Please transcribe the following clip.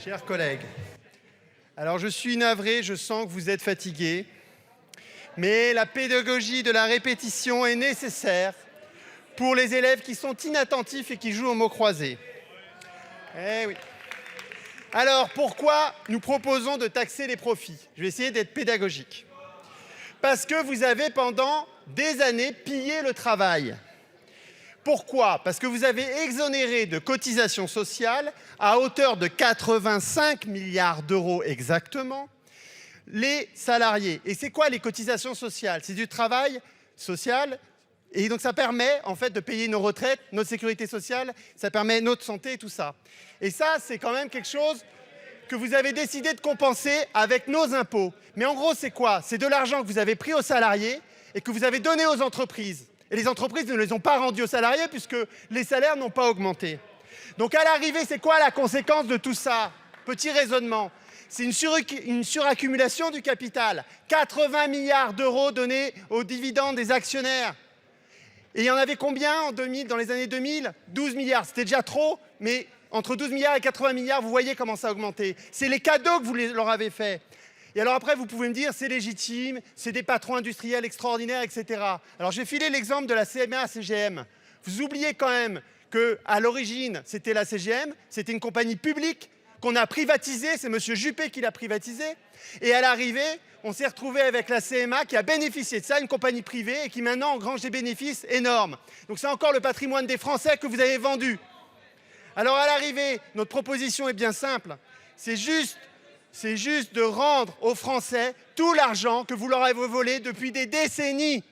Chers collègues, alors je suis navré, je sens que vous êtes fatigués, mais la pédagogie de la répétition est nécessaire pour les élèves qui sont inattentifs et qui jouent aux mots croisés. Eh oui. Alors pourquoi nous proposons de taxer les profits? Je vais essayer d'être pédagogique. Parce que vous avez pendant des années pillé le travail. Pourquoi? Parce que vous avez exonéré de cotisations sociales à hauteur de 85 milliards d'euros exactement les salariés. Et c'est quoi les cotisations sociales? C'est du travail social. Et donc ça permet en fait de payer nos retraites, notre sécurité sociale, ça permet notre santé et tout ça. Et ça, c'est quand même quelque chose que vous avez décidé de compenser avec nos impôts. Mais en gros, c'est quoi? C'est de l'argent que vous avez pris aux salariés et que vous avez donné aux entreprises. Et les entreprises ne les ont pas rendus aux salariés puisque les salaires n'ont pas augmenté. Donc à l'arrivée, c'est quoi la conséquence de tout ça? Petit raisonnement. C'est une suraccumulation du capital. 80 milliards d'euros donnés aux dividendes des actionnaires. Et il y en avait combien dans les années 2000? 12 milliards. C'était déjà trop, mais entre 12 milliards et 80 milliards, vous voyez comment ça a augmenté. C'est les cadeaux que vous leur avez faits. Et alors après, vous pouvez me dire, c'est légitime, c'est des patrons industriels extraordinaires, etc. Alors j'ai filé l'exemple de la CMA-CGM. Vous oubliez quand même qu'à l'origine, c'était la CGM, c'était une compagnie publique qu'on a privatisée, c'est M. Juppé qui l'a privatisée. Et à l'arrivée, on s'est retrouvé avec la CMA qui a bénéficié de ça, une compagnie privée, et qui maintenant engrange des bénéfices énormes. Donc c'est encore le patrimoine des Français que vous avez vendu. Alors à l'arrivée, notre proposition est bien simple. C'est juste de rendre aux Français tout l'argent que vous leur avez volé depuis des décennies.